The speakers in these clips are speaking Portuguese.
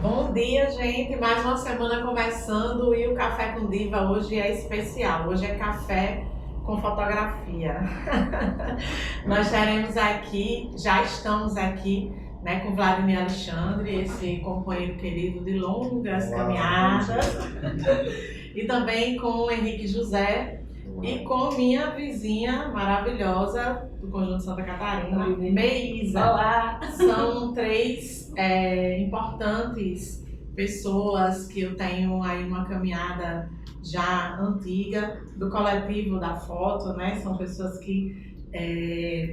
Bom dia, gente. Mais uma semana começando e o Café com Diva hoje é especial. Hoje é café com fotografia. Nós teremos aqui, já estamos aqui, né, com Vladimir Alexandre, esse companheiro querido de longas caminhadas, e também com o Henrique José e com minha vizinha maravilhosa do Conjunto Santa Catarina, Meisa. Olá! São três importantes pessoas que eu tenho aí uma caminhada já antiga do coletivo da foto, né? São pessoas que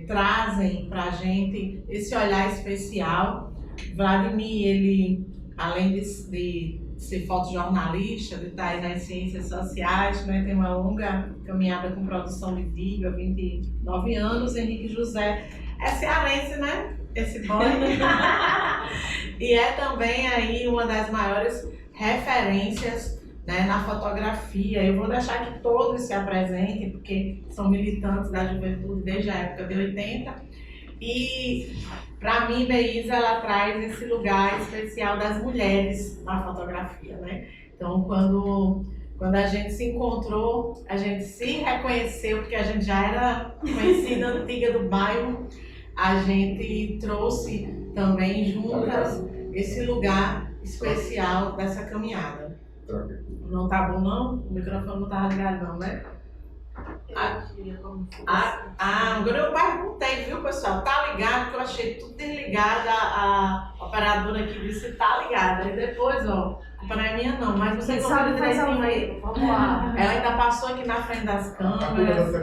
trazem pra gente esse olhar especial. Vladimir, ele, além de ser fotojornalista, de estar aí nas ciências sociais, né? Tem uma longa caminhada com produção de vídeo há 29 anos. Henrique José é cearense, né? Esse boy. E é também aí uma das maiores referências, né, na fotografia. Eu vou deixar que todos se apresentem, porque são militantes da juventude desde a época de 80. E para mim, Meisa, ela traz esse lugar especial das mulheres na fotografia, né? Então, quando a gente se encontrou, a gente se reconheceu, porque a gente já era conhecida antiga do bairro, a gente trouxe também juntas esse lugar especial dessa caminhada. Não tá bom não? O microfone não tá ligado não, né? Agora eu perguntei, viu, pessoal? Tá ligado? Que eu achei tudo desligado. A operadora aqui disse tá ligada. E depois, ó, a culpa não é minha não, mas você sabe direitinho aí. Vamos lá. Ela ainda passou aqui na frente das câmeras.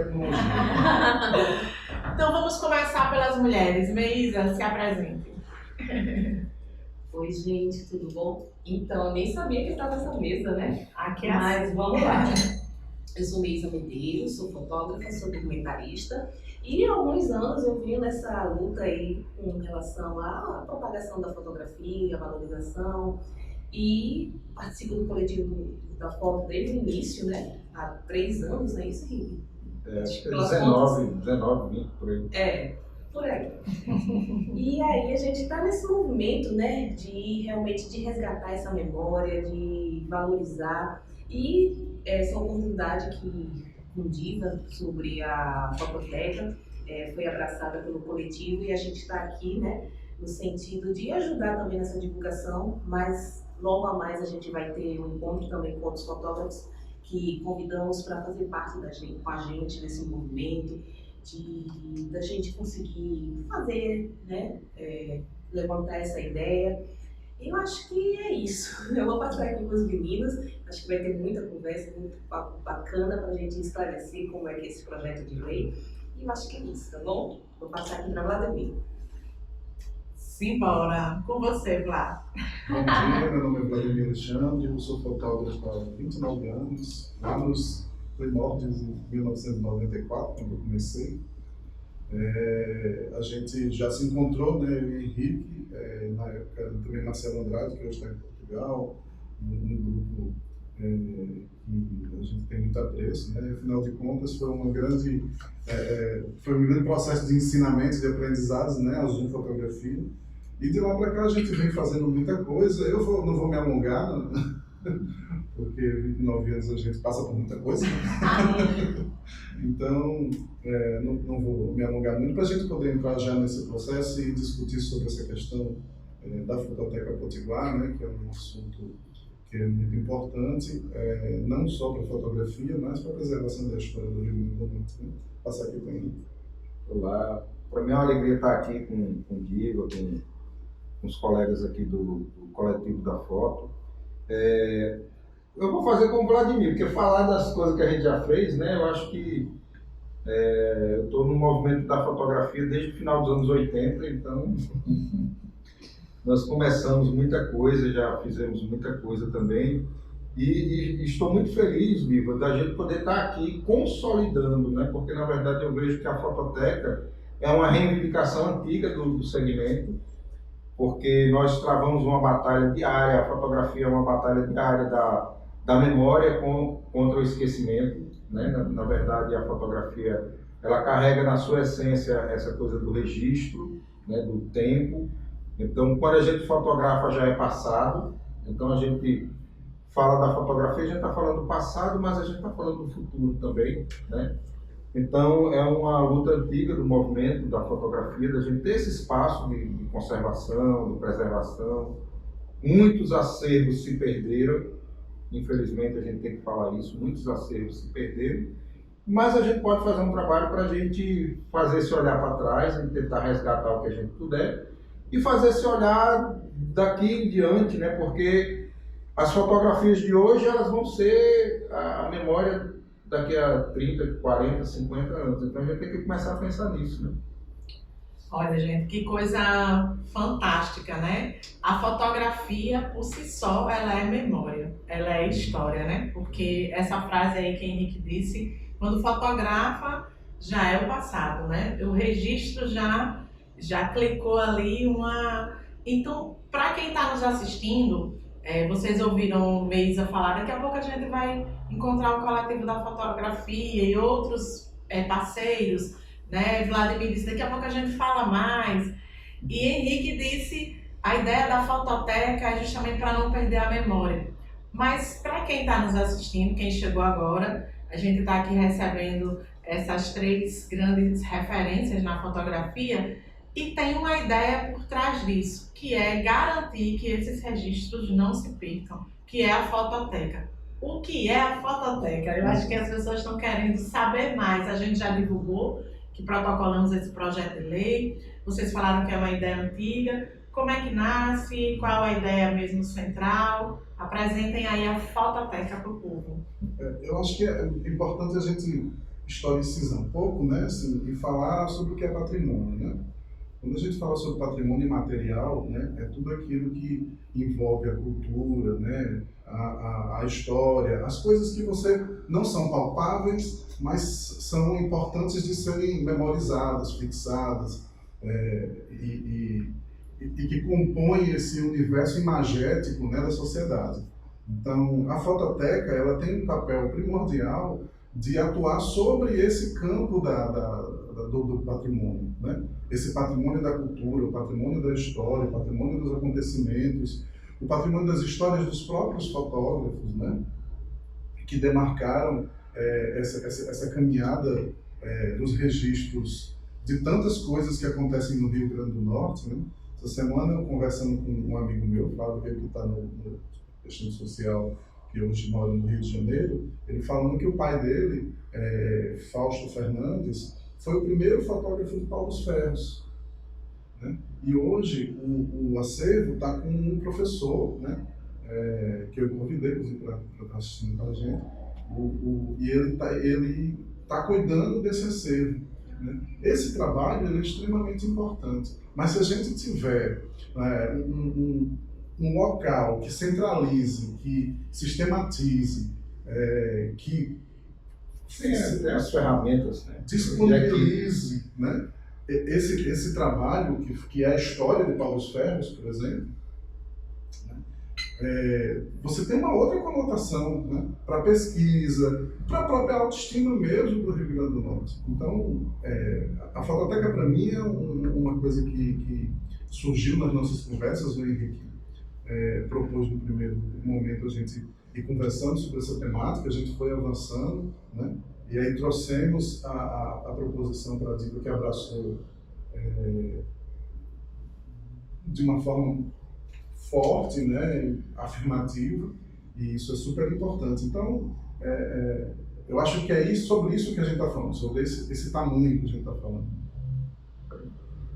Então vamos começar pelas mulheres. Meisa, se apresente. Oi, gente, tudo bom? Então, eu nem sabia que estava nessa mesa, né? Aqui é Mas assim. vamos lá. Eu sou Meisa Medeiros, sou fotógrafa, sou documentarista e há alguns anos eu venho nessa luta aí com relação à propagação da fotografia, a valorização, e participo do coletivo da foto desde o início, né? Há 3 anos, é isso, Henrique? Acho que é 19, 20, por aí. Por aí. E aí a gente está nesse movimento, né, de realmente de resgatar essa memória, de valorizar, e essa oportunidade que com Diva sobre a fototeca foi abraçada pelo coletivo, e a gente está aqui, né, no sentido de ajudar também nessa divulgação, mas logo a mais a gente vai ter um encontro também com outros fotógrafos que convidamos para fazer parte com a gente nesse movimento, da gente conseguir fazer, né, levantar essa ideia. Eu acho que é isso. Eu vou passar aqui com os meninos, acho que vai ter muita conversa, muito papo bacana para a gente esclarecer como é que é esse projeto de lei. E eu acho que é isso, tá bom? Vou passar aqui para Vladimir. Simbora. Com você, Vlad. Bom dia, meu nome é Vladimir Alexandre, eu sou fotógrafo há 29 anos, lá nos primórdios de 1994, quando eu comecei. A gente já se encontrou, né, eu e o Henrique, na época também Marcelo Andrade, que hoje está em Portugal, um grupo que a gente tem muito apreço, né? Afinal de contas foi um grande processo de ensinamento, de aprendizados, né, a Zoom Fotografia. E de lá para cá a gente vem fazendo muita coisa. Não vou me alongar, né? Porque 29 anos a gente passa por muita coisa. Então, não vou me alongar muito para a gente poder entrar já nesse processo e discutir sobre essa questão da Fototeca Potiguar, né, que é um assunto que é muito importante, não só para a fotografia, mas para a preservação da história do Rio Grande do Norte. Né? Passar aqui para mim. Olá, para mim é uma alegria estar aqui com o Diva, com os colegas aqui do coletivo da foto. Eu vou fazer como o Vladimir, porque falar das coisas que a gente já fez, né, eu acho que eu estou no movimento da fotografia desde o final dos anos 80, então nós começamos muita coisa, já fizemos muita coisa também, e estou muito feliz, Diva, da gente poder estar aqui consolidando, né, porque na verdade eu vejo que a fototeca é uma reivindicação antiga do segmento, porque nós travamos uma batalha diária, a fotografia é uma batalha diária da memória contra o esquecimento, né? Na verdade, a fotografia ela carrega na sua essência essa coisa do registro, né, do tempo, Então, quando a gente fotografa já é passado, então a gente fala da fotografia, a gente está falando do passado, mas a gente está falando do futuro também, né? Então, é uma luta antiga do movimento da fotografia, da gente ter esse espaço de conservação, de preservação. Muitos acervos se perderam, infelizmente a gente tem que falar isso, muitos acervos se perderam, mas a gente pode fazer um trabalho para a gente fazer esse olhar para trás e tentar resgatar o que a gente puder e fazer esse olhar daqui em diante, né? Porque as fotografias de hoje elas vão ser a memória daqui a 30, 40, 50 anos. Então a gente tem que começar a pensar nisso, né? Olha, gente, que coisa fantástica, né? A fotografia, por si só, ela é memória, ela é história, né? Porque essa frase aí que Henrique disse, quando fotografa, já é o passado, né? O registro já clicou ali uma... Então, para quem está nos assistindo, vocês ouviram Meisa falar, daqui a pouco a gente vai encontrar o coletivo da fotografia e outros parceiros, né? Vladimir disse, daqui a pouco a gente fala mais. E Henrique disse, a ideia da fototeca é justamente para não perder a memória. Mas para quem está nos assistindo, quem chegou agora, a gente está aqui recebendo essas 3 grandes referências na fotografia e tem uma ideia por trás disso, que é garantir que esses registros não se percam, que é a fototeca. O que é a fototeca? Eu acho que as pessoas estão querendo saber mais. A gente já divulgou que protocolamos esse projeto de lei, vocês falaram que é uma ideia antiga. Como é que nasce? Qual a ideia mesmo central? Apresentem aí a fototeca para o povo. Eu acho que é importante a gente historicizar um pouco, né, assim, e falar sobre o que é patrimônio, né? Quando a gente fala sobre patrimônio imaterial, né, é tudo aquilo que envolve a cultura, né, a história, as coisas que você não são palpáveis, mas são importantes de serem memorizadas, fixadas, e que compõem esse universo imagético, né, da sociedade. Então, a fototeca ela tem um papel primordial de atuar sobre esse campo do patrimônio, né? Esse patrimônio da cultura, o patrimônio da história, o patrimônio dos acontecimentos, o patrimônio das histórias dos próprios fotógrafos, né? Que demarcaram essa caminhada dos registros de tantas coisas que acontecem no Rio Grande do Norte, né? Essa semana, eu conversando com um amigo meu, Flávio, que está no Destino Social, que hoje mora no Rio de Janeiro, ele falando que o pai dele, Fausto Fernandes, foi o primeiro fotógrafo de Paulo dos Ferros, né? E hoje o acervo está com um professor, né? Que eu convidei para estar assistindo com a gente, e ele está cuidando desse acervo, né? Esse trabalho ele é extremamente importante, mas se a gente tiver um local que centralize, que sistematize, que Sim, as ferramentas, né? Disponibilize, né, esse trabalho, que é a história de Paulo dos Ferros, por exemplo, né, você tem uma outra conotação, né, para a pesquisa, para a própria autoestima mesmo do Rio Grande do Norte. Então, a fototeca para mim é uma coisa que surgiu nas nossas conversas, o Henrique propôs no primeiro momento a gente ir conversando sobre essa temática, a gente foi avançando, né? E aí trouxemos a proposição para a Diva, que abraçou de uma forma forte, né, afirmativa, e isso é super importante. Então, eu acho que é sobre isso que a gente está falando, sobre esse tamanho que a gente está falando.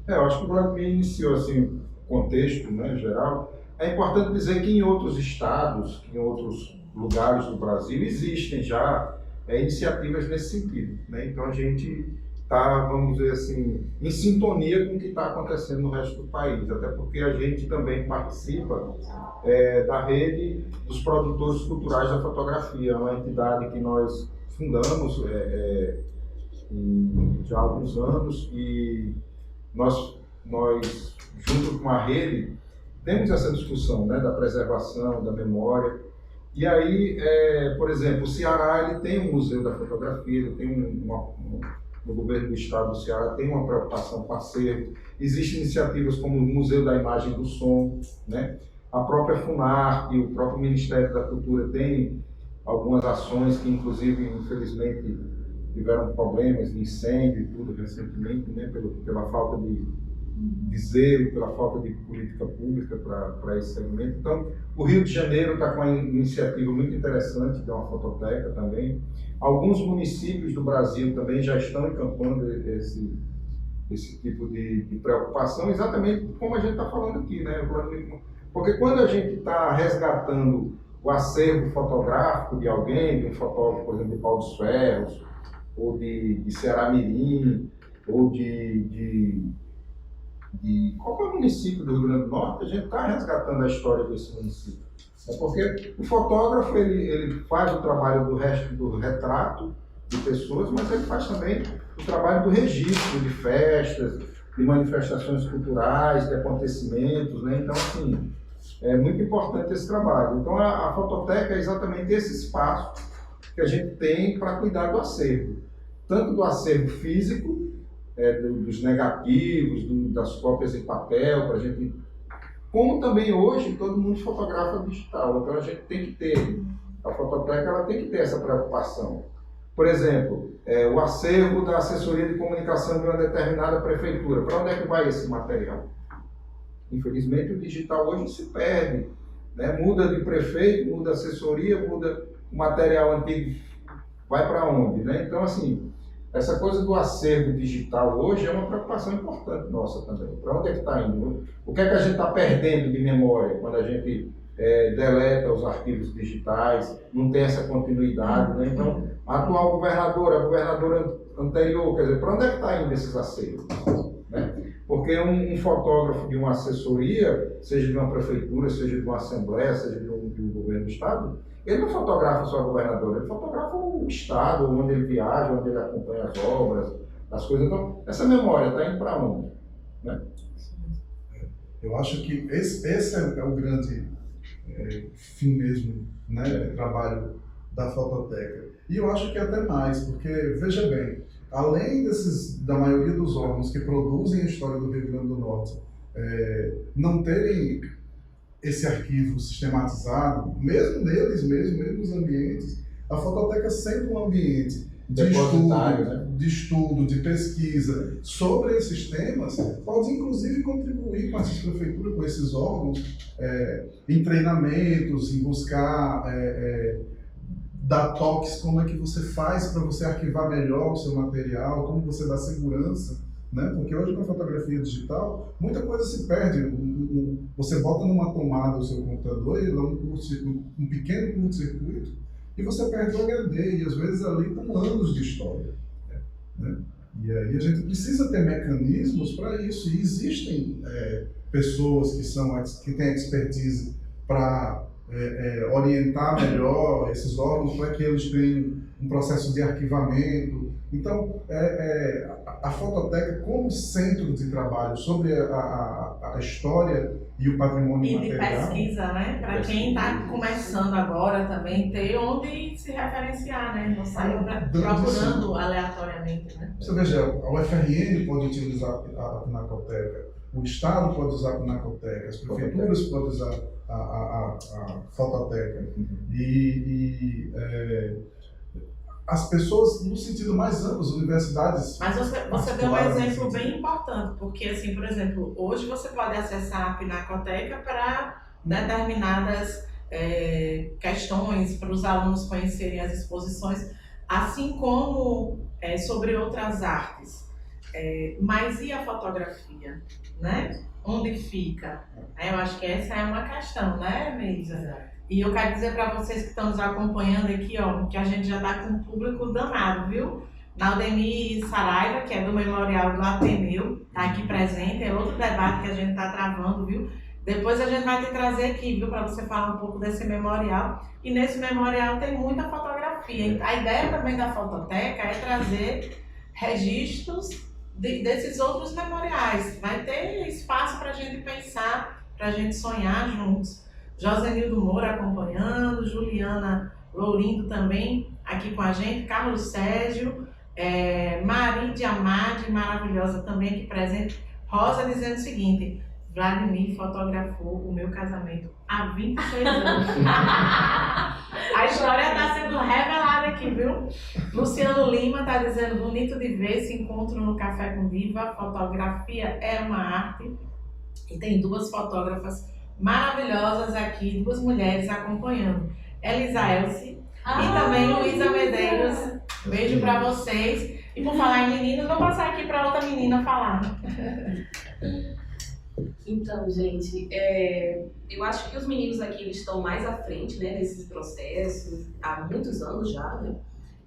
Eu acho que o Vladimir iniciou assim, o contexto, né, geral. É importante dizer que em outros estados, em outros lugares do Brasil, existem já iniciativas nesse sentido, né? Então a gente está, vamos dizer assim, em sintonia com o que está acontecendo no resto do país, até porque a gente também participa da rede dos produtores culturais da fotografia, uma entidade que nós fundamos já há alguns anos, e nós junto com a rede, temos essa discussão, né, da preservação, da memória. E aí, por exemplo, o Ceará ele tem um museu da fotografia, ele tem no governo do estado do Ceará tem uma preocupação com o acervo. Existem iniciativas como o Museu da Imagem e do Som, né? A própria FUNARTE e o próprio Ministério da Cultura tem algumas ações que, inclusive, infelizmente, tiveram problemas de incêndio e tudo recentemente, né? Pela falta de zelo, pela falta de política pública para esse segmento. Então, o Rio de Janeiro está com uma iniciativa muito interessante, que é uma fototeca também. Alguns municípios do Brasil também já estão encampando esse tipo de preocupação, exatamente como a gente está falando aqui, né? Porque quando a gente está resgatando o acervo fotográfico de alguém, de um fotógrafo, por exemplo, de Pau dos Ferros, ou de Ceará Mirim, ou de qualquer município do Rio Grande do Norte, a gente está resgatando a história desse município. É porque o fotógrafo ele faz o trabalho do retrato de pessoas, mas ele faz também o trabalho do registro de festas, de manifestações culturais, de acontecimentos, né? Então, assim, é muito importante esse trabalho. Então, a fototeca é exatamente esse espaço que a gente tem para cuidar do acervo. Tanto do acervo físico, dos negativos, das cópias em papel, para a gente... Como também hoje todo mundo fotografa digital, então a gente tem que ter, a fototeca ela tem que ter essa preocupação. Por exemplo, o acervo da assessoria de comunicação de uma determinada prefeitura, para onde é que vai esse material? Infelizmente o digital hoje se perde, né? Muda de prefeito, muda assessoria, muda o material antigo, vai para onde, né? Então, assim, essa coisa do acervo digital hoje é uma preocupação importante nossa também. Para onde é que está indo? O que é que a gente está perdendo de memória quando a gente deleta os arquivos digitais, não tem essa continuidade, né? Então, a atual governadora, a governadora anterior, quer dizer, para onde é que está indo esses acervos? Né? Porque um fotógrafo de uma assessoria, seja de uma prefeitura, seja de uma assembleia, seja de um governo do estado, ele não fotografa só a governadora, ele fotografa o estado, onde ele viaja, onde ele acompanha as obras, as coisas. Então, essa memória está indo para onde? Né? Eu acho que esse é o grande fim mesmo, né, de trabalho da fototeca. E eu acho que até mais, porque, veja bem, além da maioria dos órgãos que produzem a história do Rio Grande do Norte não terem esse arquivo sistematizado, mesmo neles mesmo nos ambientes, a fototeca sendo um ambiente de estudo, de pesquisa sobre esses temas, pode inclusive contribuir com essas prefeituras, com esses órgãos, em treinamentos, em buscar dar toques, como é que você faz para você arquivar melhor o seu material, como você dá segurança, né? Porque hoje com a fotografia digital, muita coisa se perde. Você bota numa tomada o seu computador e lá um pequeno curto-circuito, e você perde o HD, e às vezes ali estão anos de história. Né? E aí a gente precisa ter mecanismos para isso, e existem pessoas que têm expertise para orientar melhor esses órgãos, para que eles tenham um processo de arquivamento. Então, a fototeca como centro de trabalho sobre a história e o patrimônio material. E de pesquisa, né? Para quem está começando agora também, ter onde se referenciar, né? Não sair procurando aleatoriamente, né? Você veja, a UFRN pode utilizar a Pinacoteca, o Estado pode usar a Pinacoteca, as prefeituras podem usar a fototeca. E as pessoas, no sentido mais amplo, as universidades... Mas você deu um exemplo bem importante, porque, assim, por exemplo, hoje você pode acessar a Pinacoteca para determinadas questões, para os alunos conhecerem as exposições, assim como sobre outras artes. Mas e a fotografia, né? Onde fica? Eu acho que essa é uma questão, né, Meisa? E eu quero dizer para vocês que estão nos acompanhando aqui, ó, que a gente já está com um público danado, viu? Naudemir Saraiva, que é do Memorial do Ateneu, está aqui presente, é outro debate que a gente está travando, viu? Depois a gente vai te trazer aqui, viu, para você falar um pouco desse memorial. E nesse memorial tem muita fotografia. A ideia também da fototeca é trazer registros desses outros memoriais. Vai ter espaço para a gente pensar, para a gente sonhar juntos. Josenildo Moura acompanhando, Juliana Lourindo também aqui com a gente, Carlos Sérgio, Mari de Amade, maravilhosa também aqui presente. Rosa dizendo o seguinte: Vladimir fotografou o meu casamento há 26 anos. A história está sendo revelada aqui, viu? Luciano Lima está dizendo: bonito de ver, se encontro no Café com Diva, fotografia é uma arte. E tem duas fotógrafas maravilhosas aqui, duas mulheres acompanhando. Elisa Elce e também Luísa Medeiros. Beijo para vocês. E por falar em meninos, vou passar aqui para outra menina falar. Então, gente, eu acho que os meninos aqui eles estão mais à frente, né, nesses processos, há muitos anos já, né?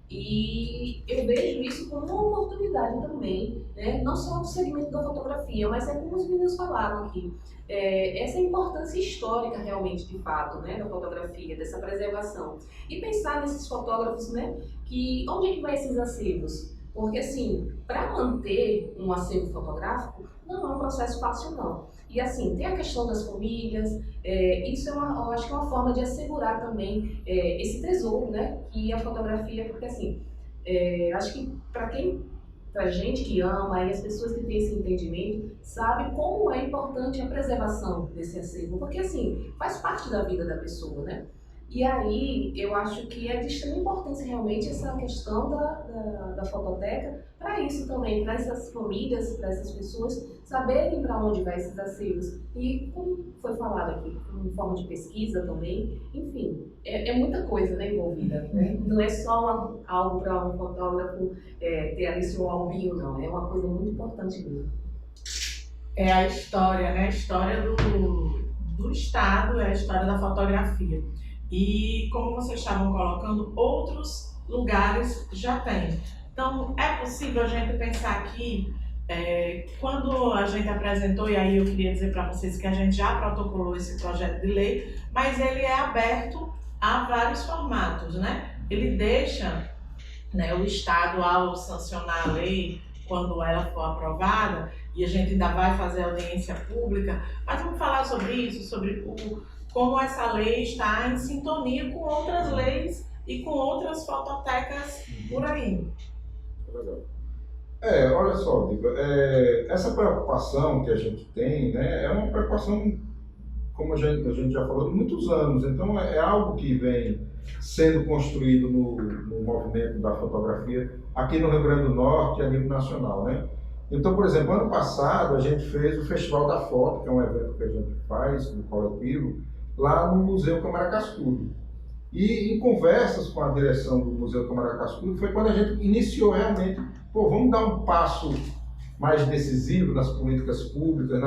E eu vejo isso como uma oportunidade também, né? Não só no segmento da fotografia, mas é como os meninos falaram aqui. Essa importância histórica realmente, de fato, né, da fotografia, dessa preservação. E pensar nesses fotógrafos, né, que onde é que vai esses acervos? Porque, assim, para manter um acervo fotográfico, não é um processo fácil, não. E, assim, tem a questão das famílias, isso eu acho que é uma forma de assegurar também esse tesouro, né, que é a fotografia, porque, assim, acho que pra gente que ama, e as pessoas que têm esse entendimento, sabe como é importante a preservação desse acervo, porque, assim, faz parte da vida da pessoa, né? E aí, eu acho que é de extrema importância realmente essa questão da fototeca para isso também, para essas famílias, para essas pessoas saberem para onde vai esses acervos. E, como foi falado aqui, em forma de pesquisa também, enfim, é muita coisa, né, envolvida. Né? Não é só algo para um fotógrafo ter ali seu albinho, não. É uma coisa muito importante mesmo. É a história, né? A história do Estado, é a história da fotografia. E como vocês estavam colocando, outros lugares já têm. Então, é possível a gente pensar aqui, quando a gente apresentou, e aí eu queria dizer para vocês que a gente já protocolou esse projeto de lei, mas ele é aberto a vários formatos, né? Ele deixa, né, o Estado, ao sancionar a lei, quando ela for aprovada, e a gente ainda vai fazer audiência pública, mas vamos falar sobre isso, sobre como essa lei está em sintonia com outras leis e com outras fototecas por aí. Olha só, Diva, essa preocupação que a gente tem, né, é uma preocupação, como a gente já falou, de muitos anos. Então, é algo que vem sendo construído no movimento da fotografia aqui no Rio Grande do Norte e a nível nacional, né? Então, por exemplo, ano passado a gente fez o Festival da Foto, que é um evento que a gente faz no coletivo, lá no Museu Câmara Cascudo. E em conversas com a direção do Museu Câmara Cascudo foi quando a gente iniciou realmente, vamos dar um passo mais decisivo nas políticas públicas,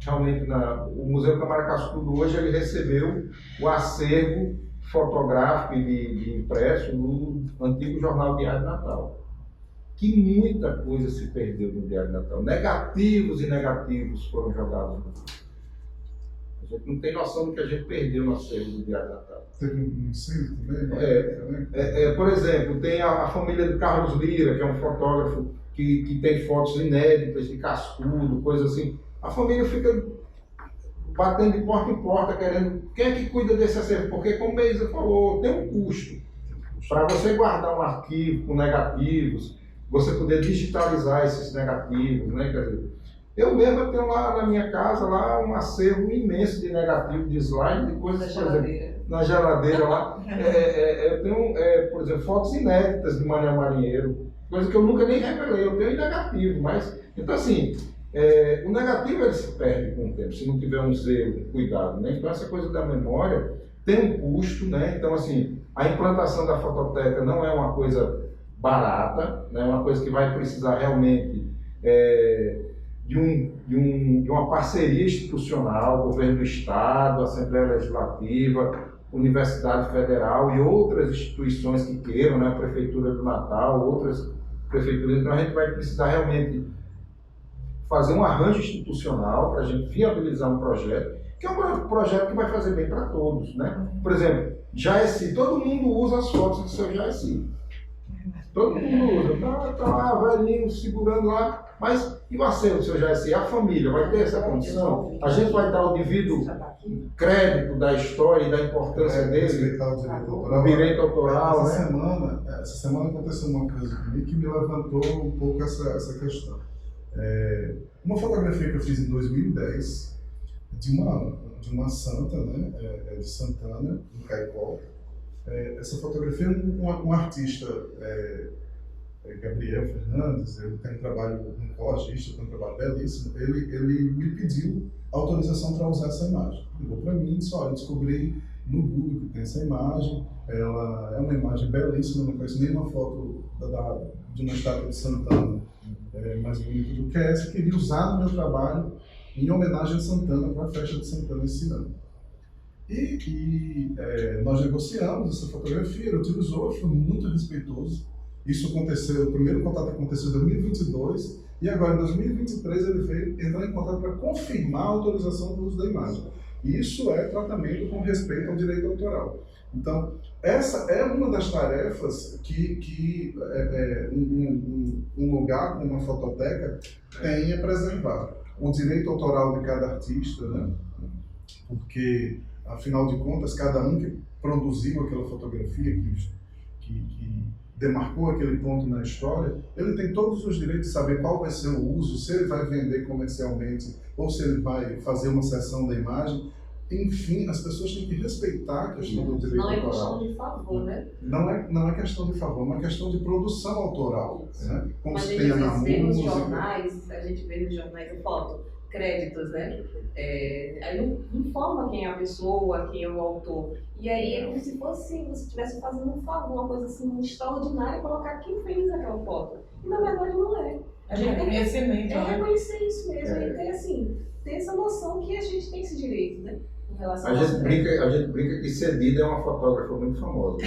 o Museu Câmara Cascudo hoje ele recebeu o acervo fotográfico e de impresso no antigo jornal Diário de Natal. Que muita coisa se perdeu no Diário de Natal. Negativos e negativos foram jogados no mundo. A gente não tem noção do que a gente perdeu no acervo do Diário de Natal. Teve um incêndio também? Por exemplo, tem a família do Carlos Lira, que é um fotógrafo que tem fotos inéditas de Cascudo, coisa assim. A família fica batendo de porta em porta, querendo... Quem é que cuida desse acervo? Porque, como a Beisa falou, tem um custo. Para você guardar um arquivo com negativos, você poder digitalizar esses negativos, né? Quer dizer, eu mesmo tenho lá na minha casa lá um acervo imenso de negativo, de slide, de coisas, por exemplo, na geladeira lá. Eu tenho, por exemplo, fotos inéditas de Mané Marinheiro, coisa que eu nunca nem revelei, eu tenho em negativo, mas, então assim, o negativo ele se perde com o tempo, se não tiver um zelo, um cuidado, né? Então essa coisa da memória tem um custo, né? Então assim, a implantação da fototeca não é uma coisa barata, né? É uma coisa que vai precisar realmente de uma parceria institucional, governo do Estado, Assembleia Legislativa, Universidade Federal e outras instituições que queiram, né? A Prefeitura do Natal, outras prefeituras. Então a gente vai precisar realmente fazer um arranjo institucional para a gente viabilizar um projeto, que é um projeto que vai fazer bem para todos, né? Por exemplo, Jaeci, todo mundo usa as fotos do seu Jaeci. Todo mundo usa, tá lá, velhinho, segurando lá, mas E o acervo do seu Jaci, a família vai ter essa condição? A gente vai dar o devido crédito da história e da importância dele, respeitar o direito autoral. o direito autoral, Essa semana aconteceu uma coisa comigo que me levantou um pouco essa questão. Uma fotografia que eu fiz em 2010 de uma santa, né, de Santana, em Caicó. Essa fotografia, um artista, Gabriel Fernandes, ele tem um trabalho, um colagista, tem um trabalho belíssimo, ele me pediu autorização para usar essa imagem. Ligou para mim e disse, olha, eu descobri no Google que tem essa imagem, ela é uma imagem belíssima, não conheço nenhuma foto de uma estátua de Santana mais bonita do que essa, eu queria usar no meu trabalho em homenagem a Santana para a festa de Santana esse ano. Nós negociamos essa fotografia, ele utilizou, foi muito respeitoso. Isso aconteceu, o primeiro contato aconteceu em 2022 e agora em 2023 ele veio entrar em contato para confirmar a autorização do uso da imagem. Isso é tratamento com respeito ao direito autoral. Então, essa é uma das tarefas que um lugar como uma fototeca tem a preservar. O direito autoral de cada artista, né? Porque, afinal de contas, cada um que produziu aquela fotografia, que demarcou aquele ponto na história, ele tem todos os direitos de saber qual vai ser o uso, se ele vai vender comercialmente ou se ele vai fazer uma sessão da imagem. Enfim, as pessoas têm que respeitar a questão do direito autoral. Não é questão de favor, né? Não é questão de favor, é uma questão de produção autoral. Né? Como mas se tem na vê nos música. jornais, a gente vê nos jornais a foto, créditos, né? Aí não informa quem é a pessoa, quem é o autor. E aí é como se fosse você estivesse fazendo um favor, uma coisa assim extraordinária, colocar quem fez aquela foto. E na verdade não é. É reconhecimento, É né? reconhecer isso mesmo, e ter assim, ter essa noção que a gente tem esse direito, né? Em relação A gente brinca que Cedida é uma fotógrafa muito famosa.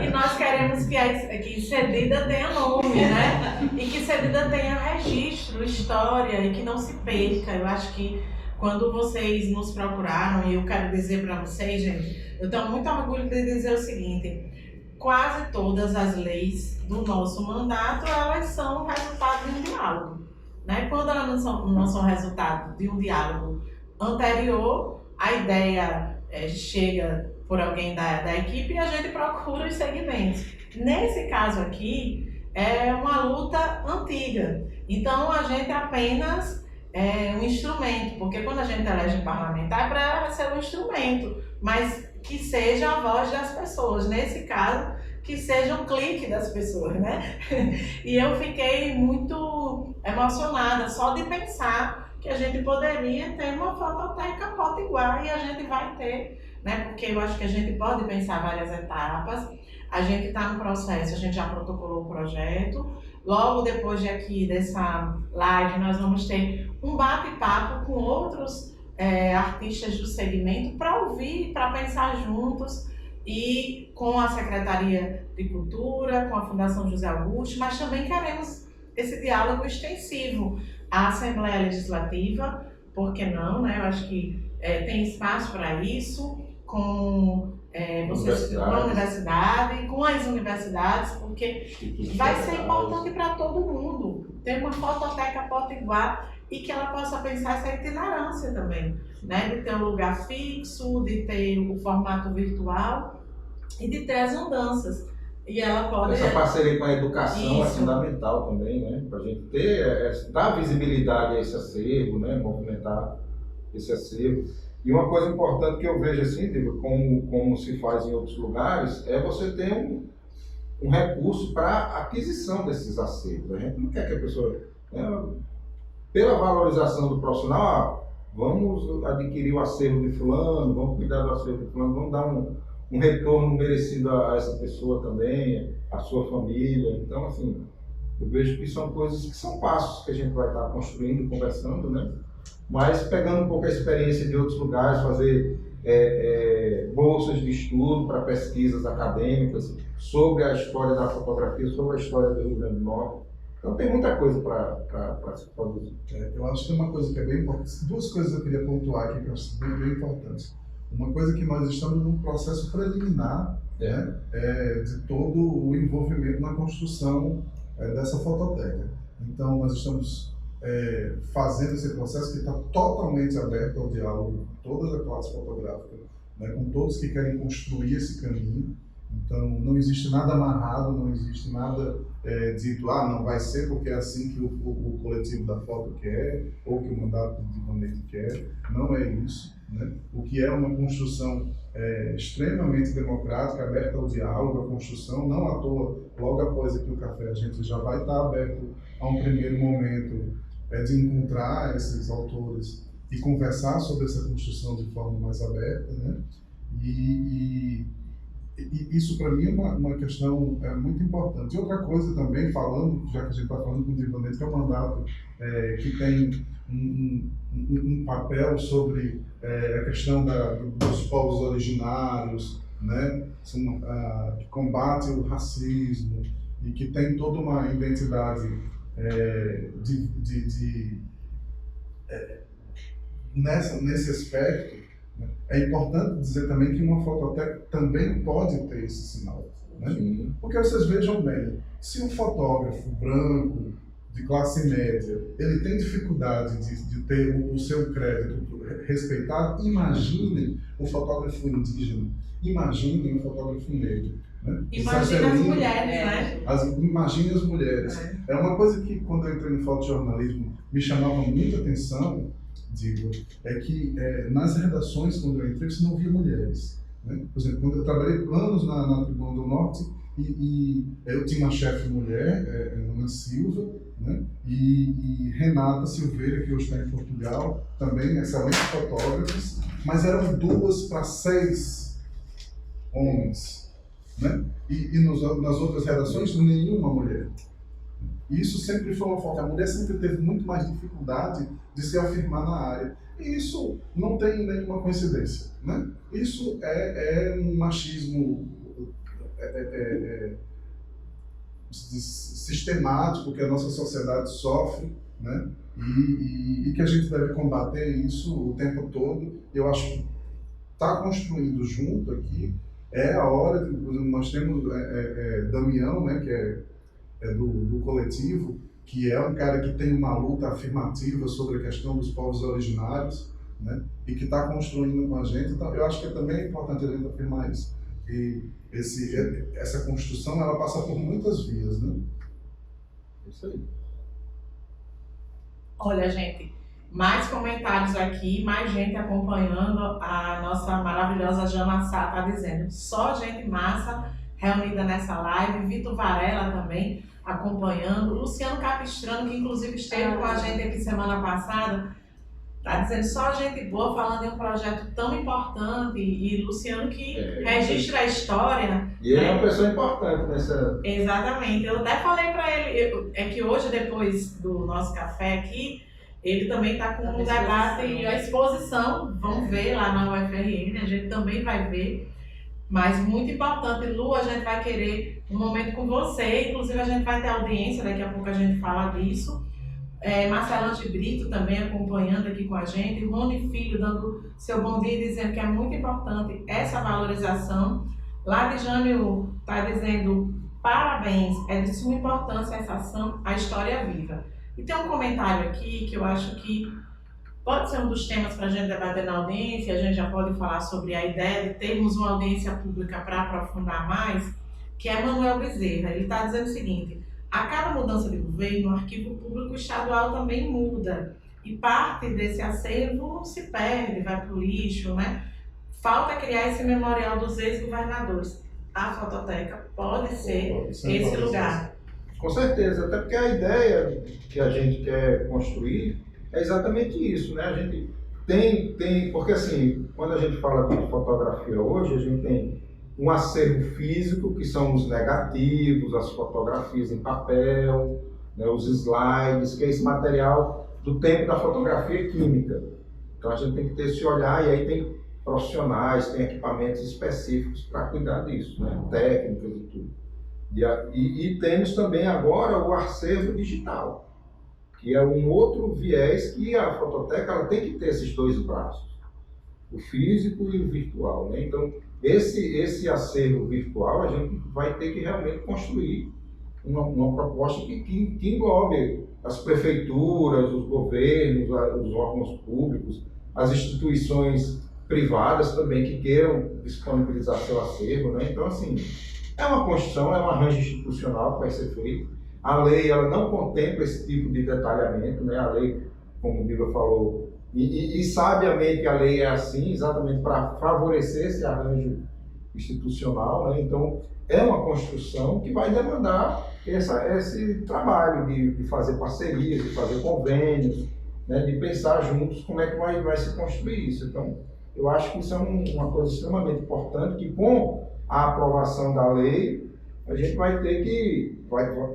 E nós queremos que Cedida tenha nome, né? E que Cedida tenha registro, história e que não se perca. Eu acho que quando vocês nos procuraram, e eu quero dizer para vocês, gente, eu tenho muito orgulho de dizer o seguinte: quase todas as leis do nosso mandato, elas são resultado de um diálogo, né? Quando elas não são resultado de um diálogo anterior, a ideia chega por alguém da equipe e a gente procura os segmentos. Nesse caso aqui, é uma luta antiga, então a gente apenas um instrumento, porque quando a gente elege um parlamentar é para ser um instrumento, mas que seja a voz das pessoas, nesse caso, que seja um clique das pessoas, né? E eu fiquei muito emocionada só de pensar que a gente poderia ter uma fototeca potiguar e a gente vai ter, né? Porque eu acho que a gente pode pensar várias etapas. A gente está no processo, a gente já protocolou o projeto. Logo depois dessa live, nós vamos ter um bate-papo com outros artistas do segmento para ouvir, para pensar juntos, e com a Secretaria de Cultura, com a Fundação José Augusto, mas também queremos esse diálogo extensivo à Assembleia Legislativa, por que não, né? Eu acho que tem espaço para isso, com a universidade, com as universidades, porque vai ser importante para todo mundo ter uma fototeca potiguar e que ela possa pensar essa itinerância também, né? De ter um lugar fixo, de ter o formato virtual e de ter as andanças. E ela pode... Essa parceria com a educação é Isso. fundamental também, né? Para a gente ter, dar visibilidade a esse acervo, né? Movimentar esse acervo. E uma coisa importante que eu vejo assim, como se faz em outros lugares, é você ter um recurso para aquisição desses acervos. A gente não quer que a pessoa... pela valorização do profissional, vamos adquirir o acervo de fulano, vamos cuidar do acervo de fulano, vamos dar um retorno merecido a essa pessoa também, a sua família. Então, assim, eu vejo que são coisas que são passos que a gente vai estar construindo, conversando, né? Mas pegando um pouco a experiência de outros lugares, fazer bolsas de estudo para pesquisas acadêmicas sobre a história da fotografia, sobre a história do Rio Grande do Norte. Então tem muita coisa para se produzir. Eu acho que tem uma coisa que é bem importante, duas coisas eu queria pontuar aqui que eu acho bem importantes. Uma coisa que nós estamos num processo preliminar de todo o envolvimento na construção dessa fototeca. Então, nós estamos fazendo esse processo que está totalmente aberto ao diálogo com toda a classe fotográfica, né, com todos que querem construir esse caminho. Então, não existe nada amarrado, não existe nada dito, não vai ser porque é assim que o coletivo da foto quer, ou que o mandato de Divanete quer. Não é isso, né? O que é uma construção extremamente democrática, aberta ao diálogo, à construção. Não à toa, logo após aqui o café, a gente já vai estar aberto a um primeiro momento de encontrar esses autores e conversar sobre essa construção de forma mais aberta, né? E isso para mim é uma questão muito importante. E outra coisa também, falando, já que a gente está falando com o Divanete, que é um mandato que tem um papel sobre a questão dos povos originários, né? Que combate o racismo e que tem toda uma identidade nesse aspecto. É importante dizer também que uma fototeca também pode ter esse sinal, né? Porque vocês vejam bem, se um fotógrafo branco, de classe média, ele tem dificuldade de ter o seu crédito respeitado, imaginem um fotógrafo indígena, imaginem um fotógrafo negro. Né? Imagine as mulheres, né? Imagine as mulheres. É uma coisa que, quando eu entrei no fotojornalismo, me chamava muita atenção, é que nas redações, quando eu entrei, você não via mulheres. Né? Por exemplo, quando eu trabalhei anos na Tribuna do Norte, e eu tinha uma chefe mulher, Ana Silva, né? E Renata Silveira, que hoje está em Portugal, também excelentes fotógrafas, mas eram 2 para 6 homens. Né? E nas outras redações, nenhuma mulher. E isso sempre foi uma falta. A mulher sempre teve muito mais dificuldade de se afirmar na área. E isso não tem nenhuma coincidência. Né? Isso é um machismo sistemático que a nossa sociedade sofre, né? E que a gente deve combater isso o tempo todo. Eu acho que está construindo junto aqui é a hora de, por exemplo, nós temos Damião, né, que é do coletivo, que é um cara que tem uma luta afirmativa sobre a questão dos povos originários, né, e que está construindo com a gente. Então, eu acho que também é importante a gente afirmar isso. E essa construção, ela passa por muitas vias, né? Isso aí. Olha, gente, mais comentários aqui, mais gente acompanhando. A nossa maravilhosa Jana Sá está dizendo, só gente massa reunida nessa live. Vitor Varela também acompanhando. Luciano Capistrano, que inclusive esteve com a gente aqui semana passada, está dizendo só gente boa falando em um projeto tão importante. E Luciano que registra a história. E ele é uma pessoa importante nessa... Exatamente. Eu até falei para ele, é que hoje, depois do nosso café aqui, ele também está com um debate e a exposição, vamos ver lá na UFRN, a gente também vai ver. Mas muito importante, Lu, a gente vai querer um momento com você, inclusive a gente vai ter audiência, daqui a pouco a gente fala disso. Marcelante Brito também acompanhando aqui com a gente, Rony Filho dando seu bom dia e dizendo que é muito importante essa valorização. Ladijânio está dizendo parabéns, é de suma importância essa ação, a história viva. E tem um comentário aqui que eu acho que pode ser um dos temas para a gente debater na audiência. A gente já pode falar sobre a ideia de termos uma audiência pública para aprofundar mais, que é Manuel Bezerra. Ele está dizendo o seguinte: a cada mudança de governo, o arquivo público estadual também muda e parte desse acervo se perde, vai para o lixo, né? Falta criar esse memorial dos ex-governadores. A fototeca pode ser esse lugar. Com certeza, até porque a ideia que a gente quer construir é exatamente isso, né? A gente tem, porque assim, quando a gente fala de fotografia hoje, a gente tem um acervo físico, que são os negativos, as fotografias em papel, né, os slides, que é esse material do tempo da fotografia química. Então a gente tem que ter esse olhar, e aí tem profissionais, tem equipamentos específicos para cuidar disso, né? Técnicas e tudo. E temos também agora o acervo digital, que é um outro viés que a fototeca ela tem que ter esses 2 braços, o físico e o virtual, né? Então, esse acervo virtual a gente vai ter que realmente construir uma proposta que englobe as prefeituras, os governos, os órgãos públicos, as instituições privadas também que queiram disponibilizar seu acervo, né? Então, assim, é uma construção, é um arranjo institucional que vai ser feito. A lei, ela não contempla esse tipo de detalhamento, né? A lei, como o Biba falou, e sabiamente a lei é assim, exatamente para favorecer esse arranjo institucional, né? Então, é uma construção que vai demandar esse trabalho de fazer parcerias, de fazer convênios, né? De pensar juntos como é que vai se construir isso. Então, eu acho que isso é uma coisa extremamente importante, que com a aprovação da lei, a gente vai ter que,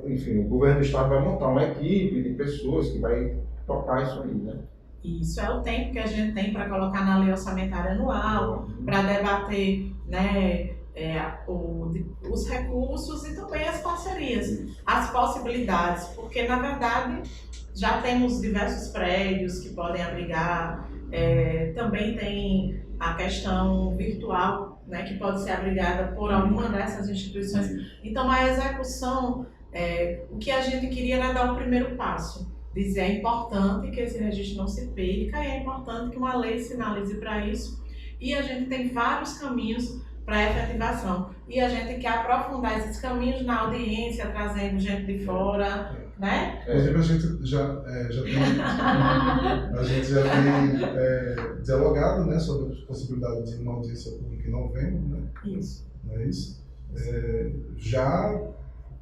enfim, o governo do estado vai montar uma equipe de pessoas que vai tocar isso aí, né? Isso é o tempo que a gente tem para colocar na lei orçamentária anual, para debater, né, os recursos e também as parcerias, as possibilidades, porque na verdade já temos diversos prédios que podem abrigar, também tem a questão virtual, né, que pode ser abrigada por alguma dessas instituições. Então a execução, o que a gente queria era dar o primeiro passo. Dizer, é importante que esse registro não se perca e é importante que uma lei sinalize para isso, e a gente tem vários caminhos para a efetivação, e a gente quer aprofundar esses caminhos na audiência, trazendo gente de fora, né? Inclusive a gente já tem dialogado, né, sobre a possibilidade de uma audiência pública em novembro, né? Isso. Não é isso? Já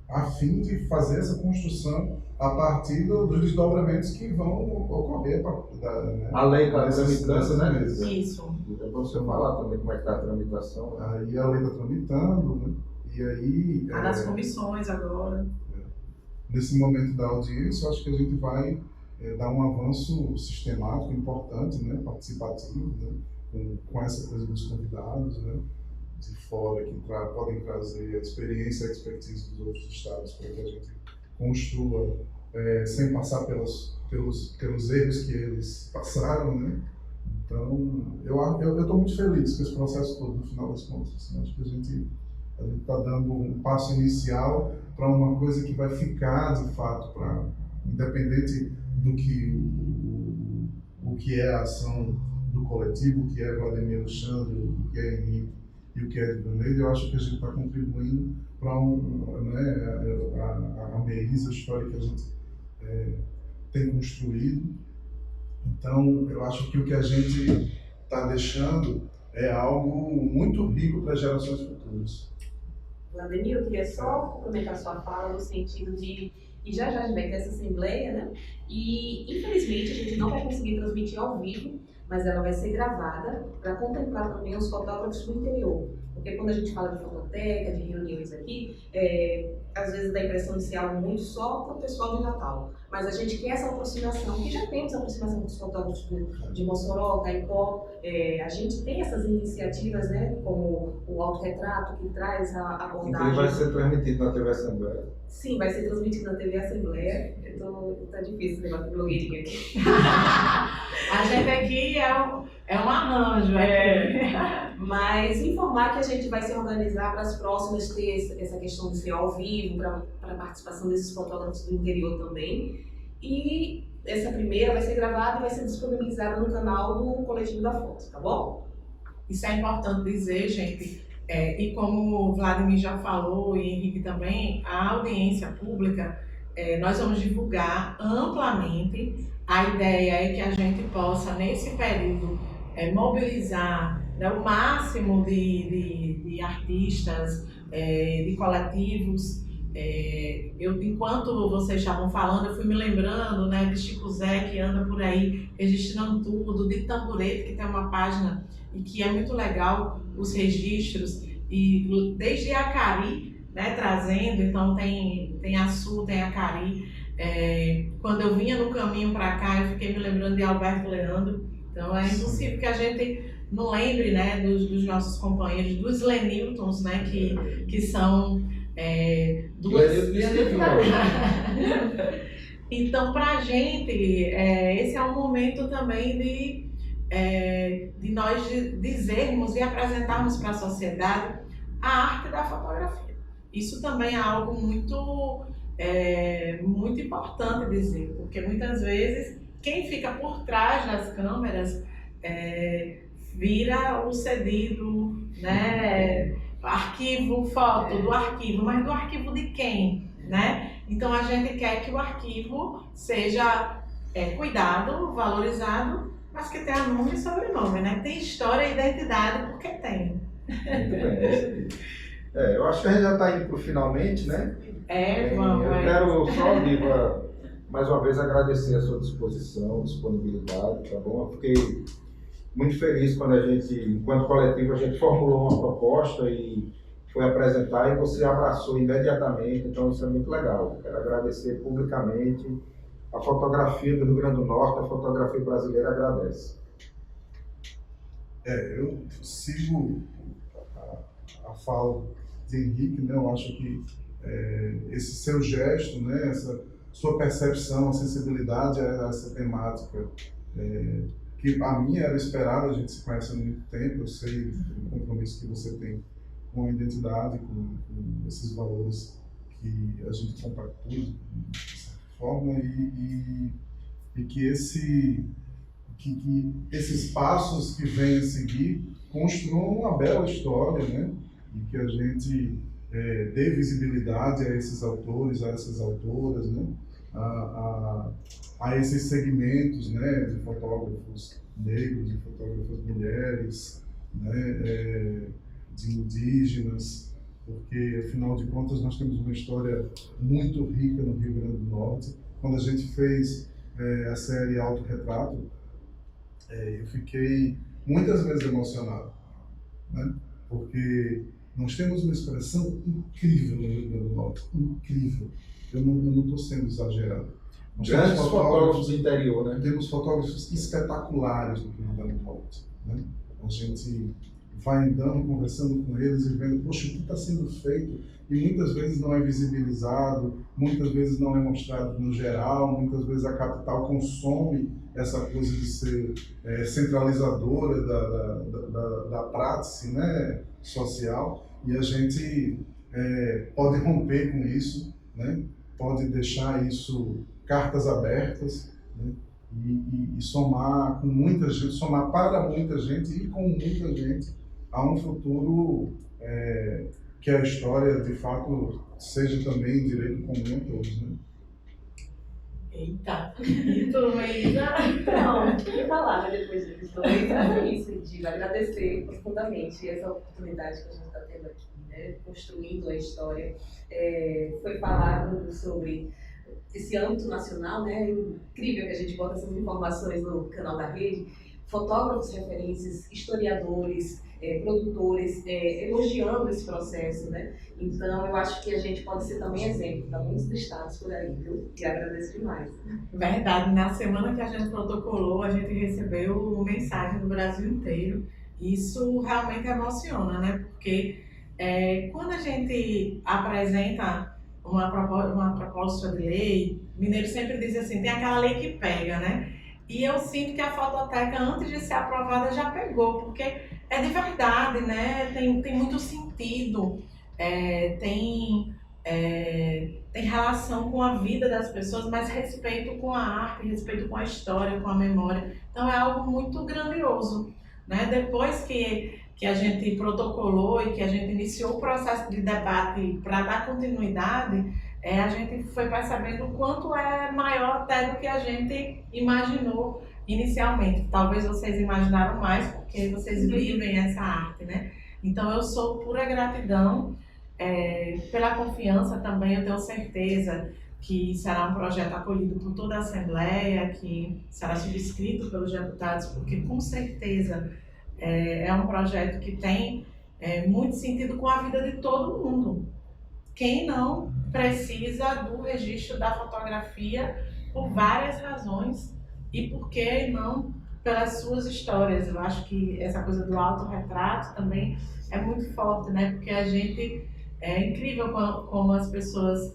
a fim de fazer essa construção a partir dos desdobramentos que vão ocorrer. Né? A lei está tramitando, né? Isso. Então, você falar também como é que está a tramitação. Né? Aí a lei está tramitando, né? E aí... Está nas comissões agora. Nesse momento da audiência, eu acho que a gente vai dar um avanço sistemático, importante, né? Participativo, né? Com essa coisa dos convidados, né? De fora, que podem trazer a experiência e a expertise dos outros estados para que a gente construa sem passar pelos erros que eles passaram, né? Então, eu estou muito feliz com esse processo todo, no final das contas. Assim, acho que a gente está dando um passo inicial para uma coisa que vai ficar, de fato, independente do que o que é a ação do coletivo, o que é Vladimir Alexandre, o que é Henrique e o que é Edvanei, eu acho que a gente está contribuindo para a meiza histórica que a gente tem construído. Então, eu acho que o que a gente está deixando é algo muito rico para as gerações futuras. Vladimir, eu queria só complementar sua fala no sentido de, e já a gente vai ter essa assembleia, né? E infelizmente a gente não vai conseguir transmitir ao vivo, mas ela vai ser gravada para contemplar também os fotógrafos do interior. Porque quando a gente fala de fototeca, de reuniões aqui, às vezes dá a impressão de ser algo muito só para o pessoal de Natal. Mas a gente quer essa aproximação, que já temos a aproximação com os fotógrafos de Mossoró, Caicó. A gente tem essas iniciativas, né, como o autorretrato, que traz a abordagem. Então ele vai ser transmitido na TV Assembleia? Sim, vai ser transmitido na TV Assembleia. Tá difícil esse negócio de blogueirinha aqui. A gente aqui é um arranjo. Mas informar que a gente vai se organizar para as próximas ter essa questão de ser ao vivo, para a participação desses fotógrafos do interior também. E essa primeira vai ser gravada e vai ser disponibilizada no canal do Coletivo da Foto, tá bom? Isso é importante dizer, gente. E como o Vladimir já falou, e Henrique também, a audiência pública, nós vamos divulgar amplamente. A ideia é que a gente possa, nesse período, mobilizar, né, o máximo de artistas, de coletivos. Enquanto vocês estavam falando, eu fui me lembrando, né, de Chico Zé, que anda por aí registrando tudo, de Tamborete, que tem uma página e que é muito legal os registros, e desde Acari, né, trazendo, então tem a Sul, tem Acari. Quando eu vinha no caminho para cá, eu fiquei me lembrando de Alberto Leandro. Então é impossível que a gente não lembre, né, dos nossos companheiros, dos Leniltons, né, que são duas... Então, para a gente, esse é um momento também de nós dizermos e apresentarmos para a sociedade a arte da fotografia. Isso também é algo muito é muito importante dizer, porque muitas vezes quem fica por trás das câmeras vira o cedido, né? Arquivo, foto do arquivo, mas do arquivo de quem, né? Então a gente quer que o arquivo seja cuidado, valorizado, mas que tenha nome e sobrenome, né? Tem história e identidade porque tem. Muito bem. Eu acho que a gente já está indo para o finalmente, né? Vamos. Eu quero só, Diva, mais uma vez agradecer a sua disposição, disponibilidade, tá bom? Eu fiquei muito feliz quando a gente, enquanto coletivo, a gente formulou uma proposta e foi apresentar e você abraçou imediatamente, então isso é muito legal. Quero agradecer publicamente. A fotografia do Rio Grande do Norte, a fotografia brasileira agradece. Eu sigo a fala de Henrique, né? Eu acho que esse seu gesto, né? Essa sua percepção, a sensibilidade a essa temática, que a minha era esperada, a gente se conhece há muito tempo, eu sei o compromisso que você tem com a identidade, com esses valores que a gente compactua de certa forma e que esses passos que vêm a seguir construam uma bela história, né? E que a gente dê visibilidade a esses autores, a essas autoras, né? A esses segmentos, né? De fotógrafos negros, de fotógrafas mulheres, né? De indígenas, porque afinal de contas nós temos uma história muito rica no Rio Grande do Norte. Quando a gente fez a série Autorretrato, eu fiquei muitas vezes emocionado, né? Porque nós temos uma expressão incrível no Rio Grande do Norte, incrível. Eu não estou sendo exagerado. Nós Grandes fotógrafos do interior, né? Temos fotógrafos espetaculares no Rio Grande do Norte, né? A gente vai andando, conversando com eles e vendo, poxa, o que está sendo feito? E muitas vezes não é visibilizado, muitas vezes não é mostrado no geral, muitas vezes a capital consome essa coisa de ser centralizadora da prática, né, social, e a gente pode romper com isso, né? Pode deixar isso cartas abertas, né? E somar com muita gente, somar para muita gente e com muita gente a um futuro que a história de fato seja também direito comum a todos, né? Eita! E tu, Maísa? Então, o que eu ia falar, né, depois dos dois, é isso, de agradecer profundamente essa oportunidade que a gente está tendo aqui, né, construindo a história. Foi falado sobre esse âmbito nacional, né, incrível que a gente bota essas informações no canal da rede, fotógrafos referências, historiadores, produtores, elogiando esse processo, né? Então, eu acho que a gente pode ser também exemplo para muitos estados por aí, viu? E agradeço demais. Verdade, na semana que a gente protocolou, a gente recebeu mensagem do Brasil inteiro. Isso realmente emociona, né? Porque quando a gente apresenta uma proposta de lei, o mineiro sempre diz assim, tem aquela lei que pega, né? E eu sinto que a fototeca, antes de ser aprovada, já pegou, porque é de verdade, né? Tem muito sentido, tem relação com a vida das pessoas, mas respeito com a arte, respeito com a história, com a memória. Então é algo muito grandioso, né? Depois que a gente protocolou e que a gente iniciou o processo de debate para dar continuidade, a gente foi percebendo o quanto é maior até do que a gente imaginou inicialmente. Talvez vocês imaginaram mais, porque vocês vivem essa arte, né? Então eu sou pura gratidão pela confiança também. Eu tenho certeza que será um projeto acolhido por toda a Assembleia, que será subscrito pelos deputados, porque com certeza é um projeto que tem muito sentido com a vida de todo mundo. Quem não precisa do registro da fotografia por várias razões e por que não pelas suas histórias. Eu acho que essa coisa do autorretrato também é muito forte, né? Porque a gente é incrível como as pessoas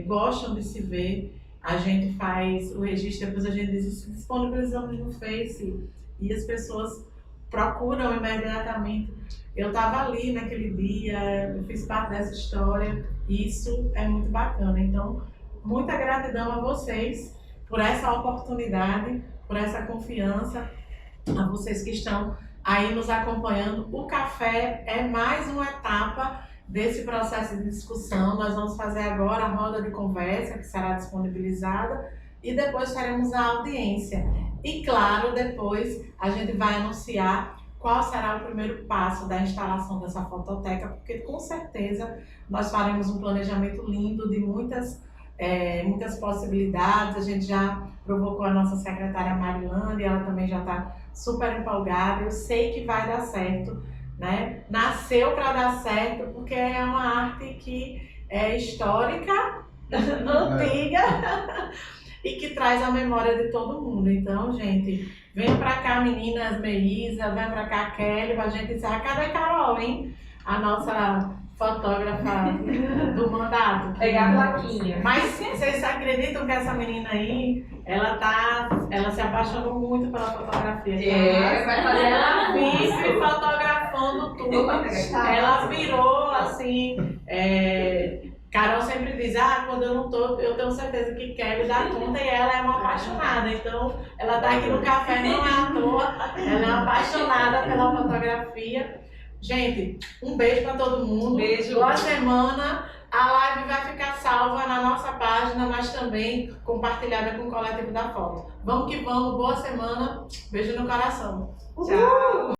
gostam de se ver. A gente faz o registro, depois a gente disponibilizamos no Face e as pessoas procuram imediatamente. Eu estava ali naquele dia, eu fiz parte dessa história Isso é muito bacana. Então, muita gratidão a vocês por essa oportunidade, por essa confiança, a vocês que estão aí nos acompanhando. O café é mais uma etapa desse processo de discussão. Nós vamos fazer agora a roda de conversa, que será disponibilizada, e depois faremos a audiência. E claro, depois a gente vai anunciar qual será o primeiro passo da instalação dessa fototeca, porque com certeza nós faremos um planejamento lindo de muitas possibilidades. A gente já provocou a nossa secretária Marilane, ela também já está super empolgada. Eu sei que vai dar certo, né? Nasceu para dar certo, porque é uma arte que é histórica, antiga, e que traz a memória de todo mundo. Então, gente, venham para cá, meninas, Meisa, vem para cá, Kelly, pra gente encerrar. Cadê Carol, hein? A nossa fotógrafa do mandato. Pegar a plaquinha. Mas vocês acreditam que essa menina aí, ela se apaixonou muito pela fotografia. Vai fazer Ela vive fotografando tudo. Ela virou assim. Carol sempre diz, quando eu não tô, eu tenho certeza que Kelly dá conta, e ela é uma apaixonada. Então, ela tá aqui no café, não é à toa, ela é apaixonada pela fotografia. Gente, um beijo para todo mundo. Beijo. Boa semana. A live vai ficar salva na nossa página, mas também compartilhada com o Coletivo da Foto. Vamos que vamos, boa semana. Beijo no coração. Tchau.